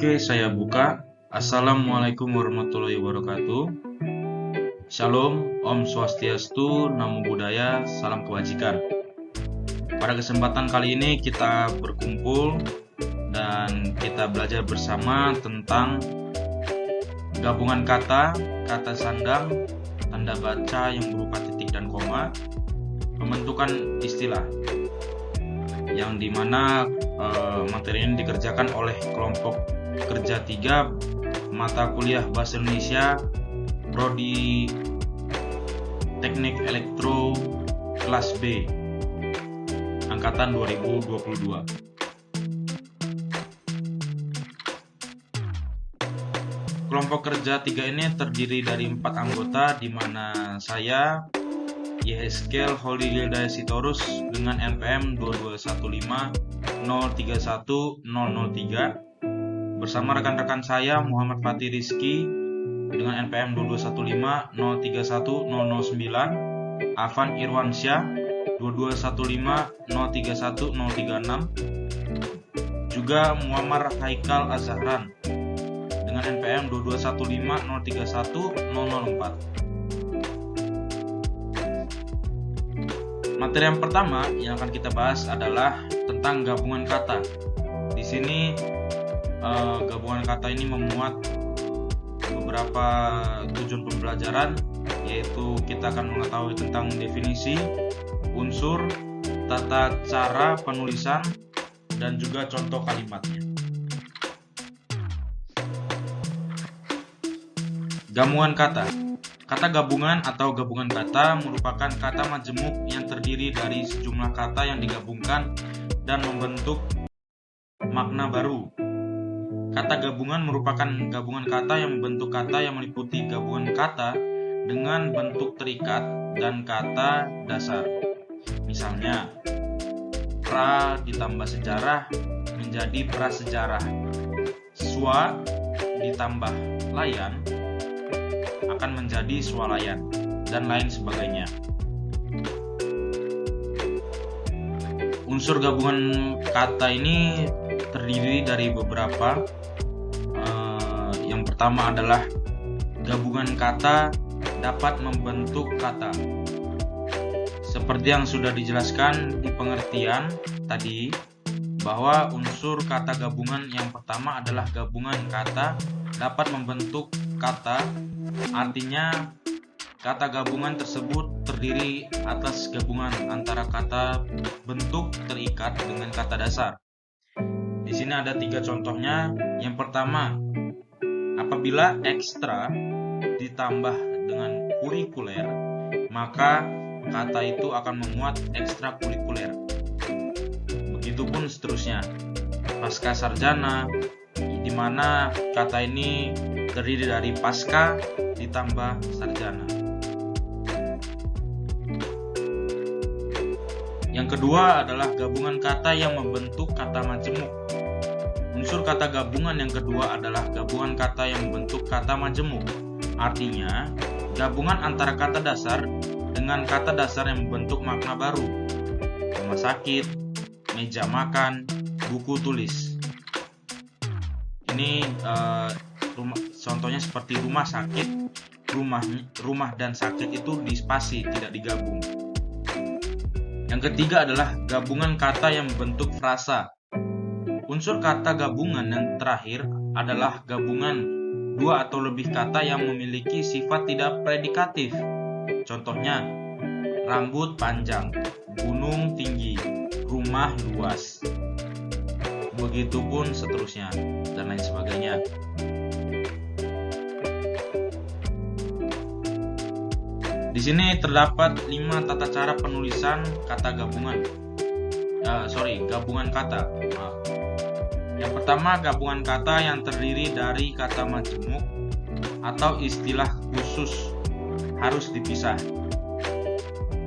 Oke, saya buka. Assalamualaikum warahmatullahi wabarakatuh. Shalom, Om Swastiastu, Namo Buddhaya, Salam Kebajikan. Pada kesempatan kali ini kita berkumpul dan kita belajar bersama tentang gabungan kata, kata sandang, tanda baca yang berupa titik dan koma, pembentukan istilah, yang dimana materi ini dikerjakan oleh kelompok kerja 3 mata kuliah Bahasa Indonesia Prodi Teknik Elektro kelas B angkatan 2022. Kelompok kerja 3 ini terdiri dari 4 anggota, di mana saya Yeheskel Holy Gildaya Sitorus dengan NPM 22150310003 bersama rekan-rekan saya Muhammad Fatih Rizky dengan NPM 22150310009, Afan Irwansyah 22150310036, juga Muammar Haikal Azhran dengan NPM 22150310004. Materi yang pertama yang akan kita bahas adalah tentang gabungan kata. Di sini gabungan kata ini memuat beberapa tujuan pembelajaran, yaitu kita akan mengetahui tentang definisi, unsur, tata cara penulisan, dan juga contoh kalimatnya. Gabungan kata. Kata gabungan atau gabungan kata merupakan kata majemuk yang terdiri dari sejumlah kata yang digabungkan dan membentuk makna baru. Kata gabungan merupakan gabungan kata yang membentuk kata yang meliputi gabungan kata dengan bentuk terikat dan kata dasar. Misalnya, pra ditambah sejarah menjadi prasejarah. Swa ditambah layan akan menjadi swalayan, dan lain sebagainya. Unsur gabungan kata ini terdiri dari beberapa. Yang pertama adalah gabungan kata dapat membentuk kata. Seperti yang sudah dijelaskan di pengertian tadi, bahwa unsur kata gabungan yang pertama adalah gabungan kata dapat membentuk kata. Artinya, kata gabungan tersebut terdiri atas gabungan antara kata bentuk terikat dengan kata dasar. Di sini ada 3 contohnya. Yang pertama, apabila ekstra ditambah dengan kurikuler, maka kata itu akan memuat ekstrakurikuler. Begitupun seterusnya. Pasca sarjana, di mana kata ini terdiri dari pasca ditambah sarjana. Yang kedua adalah gabungan kata yang membentuk kata majemuk. Unsur kata gabungan yang kedua adalah gabungan kata yang membentuk kata majemuk. Artinya, gabungan antara kata dasar dengan kata dasar yang membentuk makna baru. Rumah sakit, meja makan, buku tulis. Ini contohnya seperti rumah sakit, rumah dan sakit itu dispasi, tidak digabung. Yang ketiga adalah gabungan kata yang membentuk frasa. Unsur kata gabungan yang terakhir adalah gabungan 2 atau lebih kata yang memiliki sifat tidak predikatif. Contohnya, rambut panjang, gunung tinggi, rumah luas. Begitupun seterusnya, dan lain sebagainya. Di sini terdapat 5 tata cara penulisan kata gabungan. Gabungan kata. Yang pertama, gabungan kata yang terdiri dari kata majemuk atau istilah khusus harus dipisah.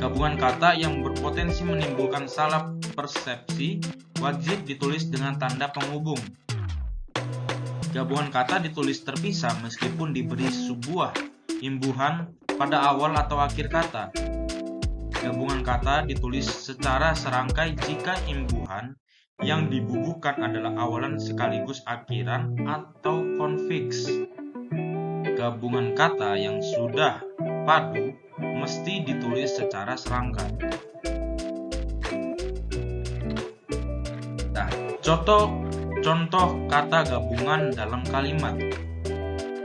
Gabungan kata yang berpotensi menimbulkan salah persepsi wajib ditulis dengan tanda penghubung. Gabungan kata ditulis terpisah meskipun diberi sebuah imbuhan pada awal atau akhir kata. Gabungan kata ditulis secara serangkai jika imbuhan yang dibubuhkan adalah awalan sekaligus akhiran atau konfiks. Gabungan kata yang sudah padu mesti ditulis secara serangkai. Nah, contoh kata gabungan dalam kalimat.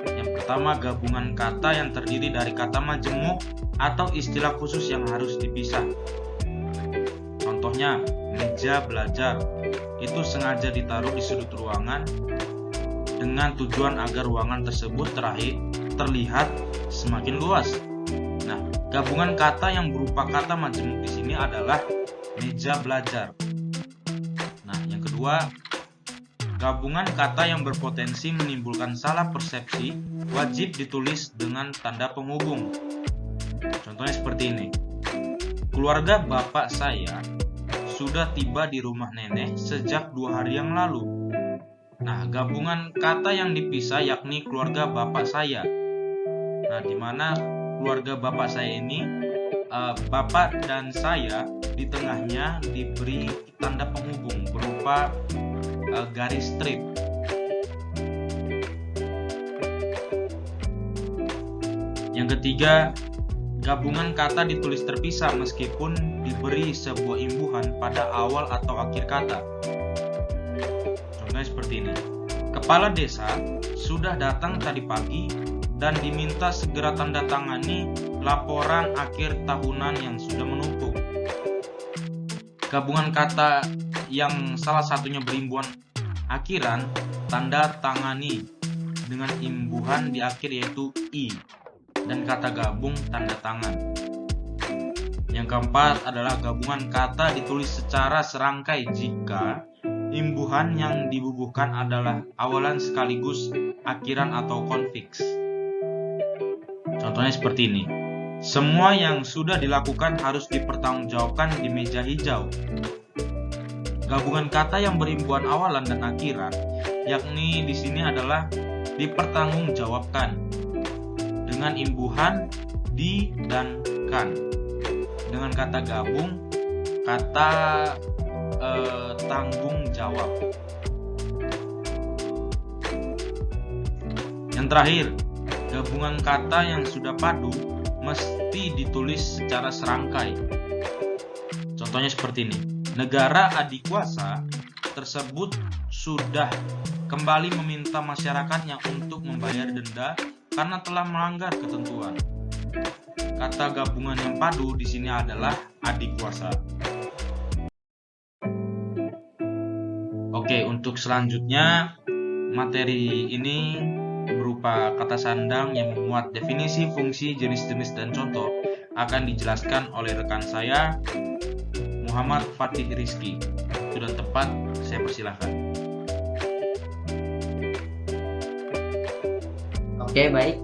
Yang pertama, gabungan kata yang terdiri dari kata majemuk atau istilah khusus yang harus dipisah. Contohnya, meja belajar itu sengaja ditaruh di sudut ruangan dengan tujuan agar ruangan tersebut terlihat semakin luas. Nah, gabungan kata yang berupa kata majemuk di sini adalah meja belajar. Nah, yang kedua, gabungan kata yang berpotensi menimbulkan salah persepsi wajib ditulis dengan tanda penghubung. Contohnya seperti ini. Keluarga bapak saya sudah tiba di rumah nenek sejak 2 hari yang lalu. Nah, gabungan kata yang dipisah yakni keluarga bapak saya. Nah, di mana keluarga bapak saya ini, bapak dan saya di tengahnya diberi tanda penghubung berupa garis strip. Yang ketiga, gabungan kata ditulis terpisah meskipun diberi sebuah imbuhan pada awal atau akhir kata. Contohnya seperti ini. Kepala desa sudah datang tadi pagi dan diminta segera tanda tangani laporan akhir tahunan yang sudah menumpuk. Gabungan kata yang salah satunya berimbuhan akhiran tanda tangani dengan imbuhan di akhir yaitu i, dan kata gabung tanda tangan. Yang keempat adalah gabungan kata ditulis secara serangkai jika imbuhan yang dibubuhkan adalah awalan sekaligus akhiran atau konfiks. Contohnya seperti ini. Semua yang sudah dilakukan harus dipertanggungjawabkan di meja hijau. Gabungan kata yang berimbuhan awalan dan akhiran, yakni di sini adalah dipertanggungjawabkan dengan imbuhan di dan kan. Dengan kata gabung, kata tanggung jawab. Yang terakhir, gabungan kata yang sudah padu mesti ditulis secara serangkai. Contohnya seperti ini. Negara adikuasa tersebut sudah kembali meminta masyarakatnya untuk membayar denda karena telah melanggar ketentuan. Kata gabungan yang padu di sini adalah adikuasa. Oke, untuk selanjutnya materi ini berupa kata sandang yang memuat definisi, fungsi, jenis-jenis, dan contoh akan dijelaskan oleh rekan saya Muhammad Fatih Rizky. Sudah tepat, saya persilahkan. Oke, baik.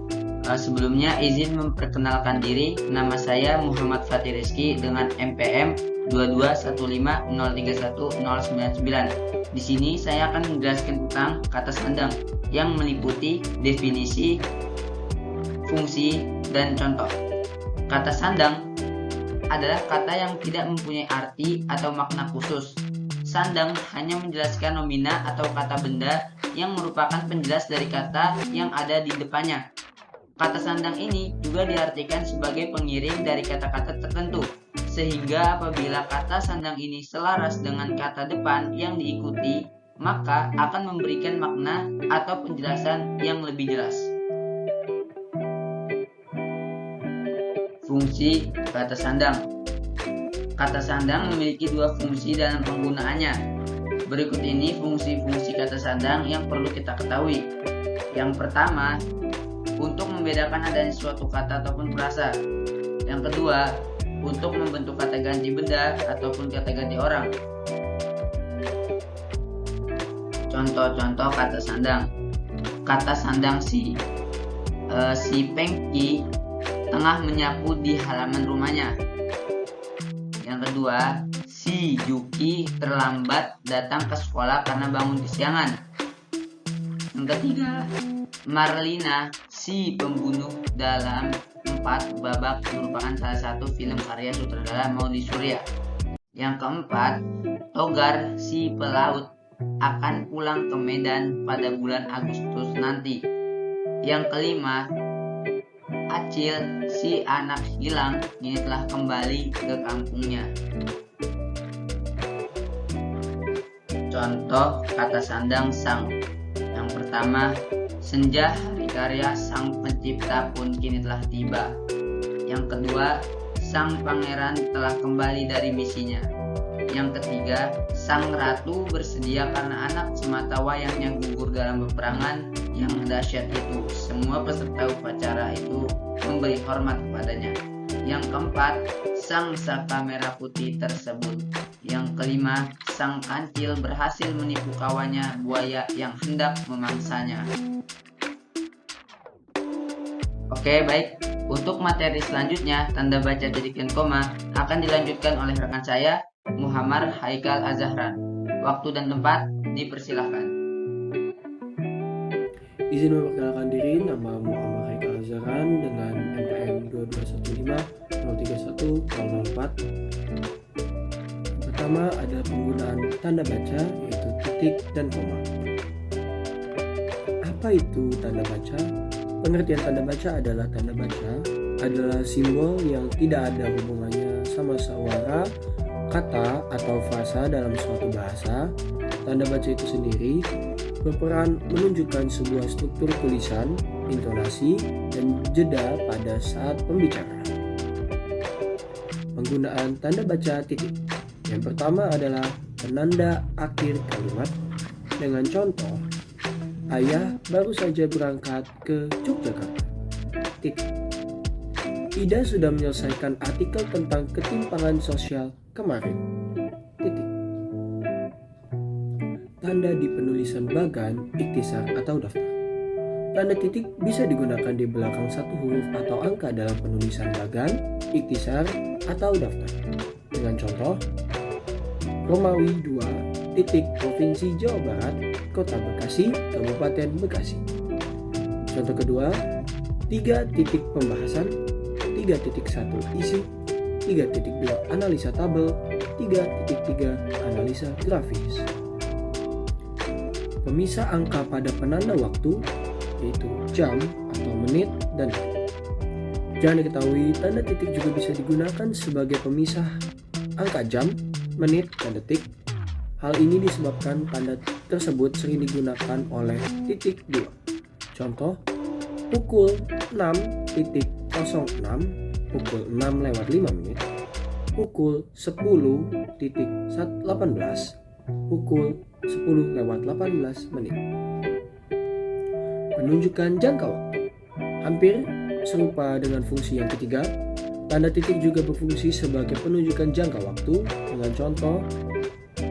Sebelumnya izin memperkenalkan diri. Nama saya Muhammad Fatih Rizky dengan NPM 221503199. Di sini saya akan menjelaskan tentang kata sandang yang meliputi definisi, fungsi, dan contoh. Kata sandang adalah kata yang tidak mempunyai arti atau makna khusus. Sandang hanya menjelaskan nomina atau kata benda yang merupakan penjelas dari kata yang ada di depannya. Kata sandang ini juga diartikan sebagai pengiring dari kata-kata tertentu, sehingga apabila kata sandang ini selaras dengan kata depan yang diikuti, maka akan memberikan makna atau penjelasan yang lebih jelas. Fungsi kata sandang. Kata sandang memiliki 2 fungsi dalam penggunaannya. Berikut ini fungsi-fungsi kata sandang yang perlu kita ketahui. Yang pertama, untuk membedakan adanya suatu kata ataupun frasa. Yang kedua, untuk membentuk kata ganti benda ataupun kata ganti orang. Contoh-contoh kata sandang. Kata sandang si Pengki tengah menyapu di halaman rumahnya. Yang kedua, si Yuki terlambat datang ke sekolah karena bangun kesiangan. Yang ketiga, Marlina si pembunuh dalam 4 babak merupakan salah satu film karya sutradara Maudi Surya. Yang keempat, Togar si pelaut akan pulang ke Medan pada bulan Agustus nanti. Yang kelima, Acil si anak hilang kini telah kembali ke kampungnya. Contoh kata sandang sang. Yang pertama, senja hari karya sang pencipta pun kini telah tiba. Yang kedua, sang pangeran telah kembali dari misinya. Yang ketiga, sang ratu bersedia karena anak semata wayangnya gugur dalam peperangan yang dahsyat itu. Semua peserta upacara itu memberi hormat kepadanya. Yang keempat, sang saka merah putih tersebut. Yang kelima, sang kancil berhasil menipu kawannya buaya yang hendak memangsanya. Oke, baik. Untuk materi selanjutnya, tanda baca titik dan koma akan dilanjutkan oleh rekan saya, Muhammad Haikal Azahran. Waktu dan tempat dipersilahkan. Izin memperkenalkan diri, nama Muhammad Haikal Azahran dengan NPM 2215 031 004. Pertama adalah penggunaan tanda baca, yaitu titik dan koma. Apa itu tanda baca? Pengertian tanda baca adalah simbol yang tidak ada hubungannya sama suara, kata, atau frasa dalam suatu bahasa. Tanda baca itu sendiri berperan menunjukkan sebuah struktur tulisan, intonasi, dan jeda pada saat pembicaraan. Penggunaan tanda baca titik. Yang pertama adalah penanda akhir kalimat dengan contoh, ayah baru saja berangkat ke Yogyakarta. Titik. Ida sudah menyelesaikan artikel tentang ketimpangan sosial kemarin. Titik. Tanda di penulisan bagan, ikhtisar atau daftar. Tanda titik bisa digunakan di belakang satu huruf atau angka dalam penulisan bagan, ikhtisar, atau daftar. Dengan contoh, Romawi 2, titik Provinsi Jawa Barat, Kota Bekasi, Kabupaten Bekasi. Contoh kedua, 3 titik pembahasan, 3.1 isi, 3.2 analisa tabel, 3.3 analisa grafis. Pemisah angka pada penanda waktu, yaitu jam atau menit dan detik. Jangan diketahui, tanda titik juga bisa digunakan sebagai pemisah angka jam, menit, dan detik. Hal ini disebabkan tanda tersebut sering digunakan oleh titik 2. Contoh, pukul 6.06, pukul 6:05, pukul 10.18, pukul 10:18. Menunjukkan jangka waktu. Hampir serupa dengan fungsi yang ketiga, tanda titik juga berfungsi sebagai penunjukan jangka waktu dengan contoh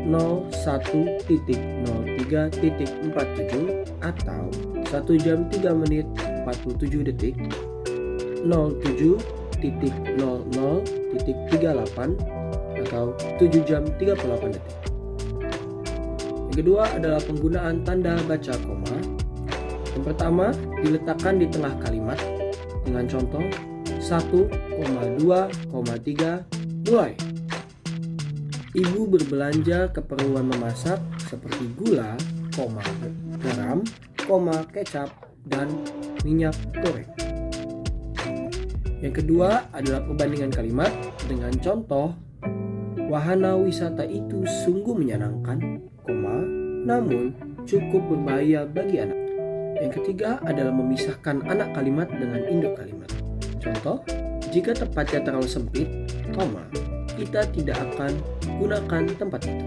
01.03.47 atau 1 jam 3 menit 47 detik, 07.00.38 atau 7 jam 38 detik. Yang kedua adalah penggunaan tanda baca koma. Yang pertama diletakkan di tengah kalimat dengan contoh 1,2,3 mulai. Ibu berbelanja keperluan memasak seperti gula, garam, kecap, dan minyak goreng. Yang kedua adalah perbandingan kalimat dengan contoh wahana wisata itu sungguh menyenangkan, namun cukup berbahaya bagi anak. Yang ketiga adalah memisahkan anak kalimat dengan induk kalimat. Contoh, jika tempatnya terlalu sempit, kita tidak akan gunakan tempat itu.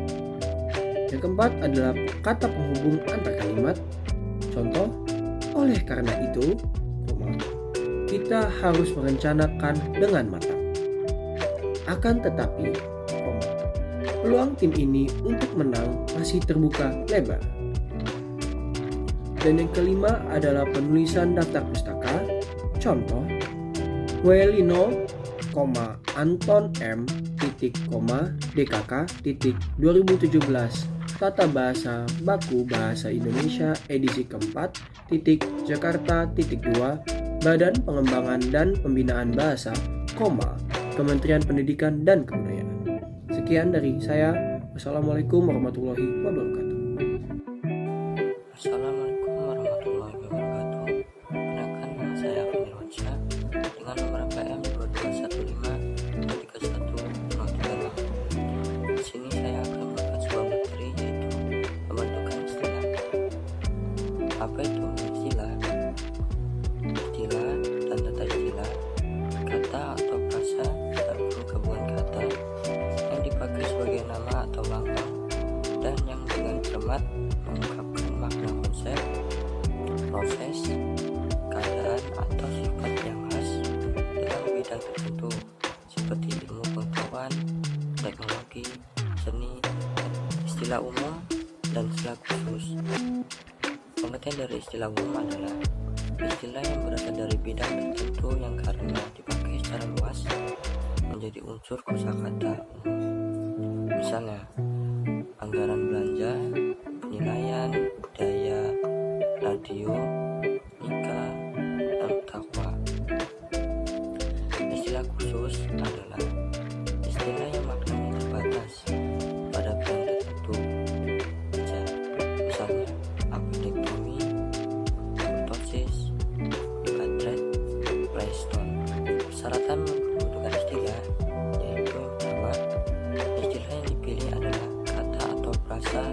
Yang keempat adalah kata penghubung antar kalimat. Contoh, oleh karena itu, kita harus merencanakan dengan matang. Akan tetapi, peluang tim ini untuk menang masih terbuka lebar. Dan yang kelima adalah penulisan daftar pustaka. Contoh, Welino, Anton M, DKK, 2017, Tata Bahasa Baku Bahasa Indonesia edisi keempat, Jakarta, 2, Badan Pengembangan dan Pembinaan Bahasa, Kementerian Pendidikan dan Kebudayaan. Sekian dari saya. Wassalamualaikum warahmatullahi wabarakatuh. Assalamualaikum warahmatullahi wabarakatuh. Perkenalkan, nama saya Afin Irwansyah dengan nomor PM 2215 Di sini saya akan membahas sebuah materi, yaitu pembentukan istilah. Apa itu istilah? Istilah dan tata istilah, kata atau frasa atau gabungan kata yang dipakai sebagai nama atau lambang dan yang dengan cermat mengungkapkan makna konsep, proses, keadaan atau sifat yang khas dalam bidang tertentu seperti ilmu pengetahuan, teknologi, seni, istilah umum, dan istilah khusus. Pengertian dari istilah umum adalah istilah yang berasal dari bidang tertentu yang karena dipakai secara luas menjadi unsur kosakata umum. Misalnya, anggaran belanja, penilaian, daya, radio, nikah, dan takwa. Istilah khusus adalah istilah yang maknanya terbatas pada bidang tertentu saja. Misalnya, apodektomi, kurtosis, katret, playstone. Persyaratan pembentukan istilah yaitu yang pertama, istilah yang dipilih adalah kata atau frasa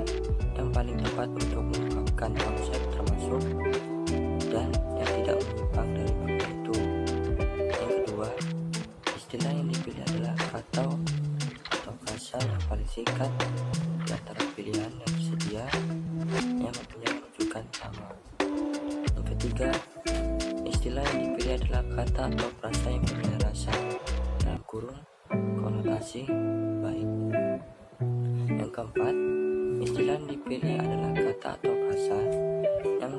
yang paling tepat untuk mengungkapkan konsep termasuk dan yang tidak menyimpang dari makna itu. Yang kedua, istilah yang dipilih adalah kata atau frasa yang paling singkat di antara pilihan yang tersedia yang mempunyai rujukan sama. Yang ketiga, istilah yang dipilih adalah kata atau frasa yang punya rasa dalam kurung konotasi baik. Yang keempat, istilah yang dipilih adalah kata atau frasa yang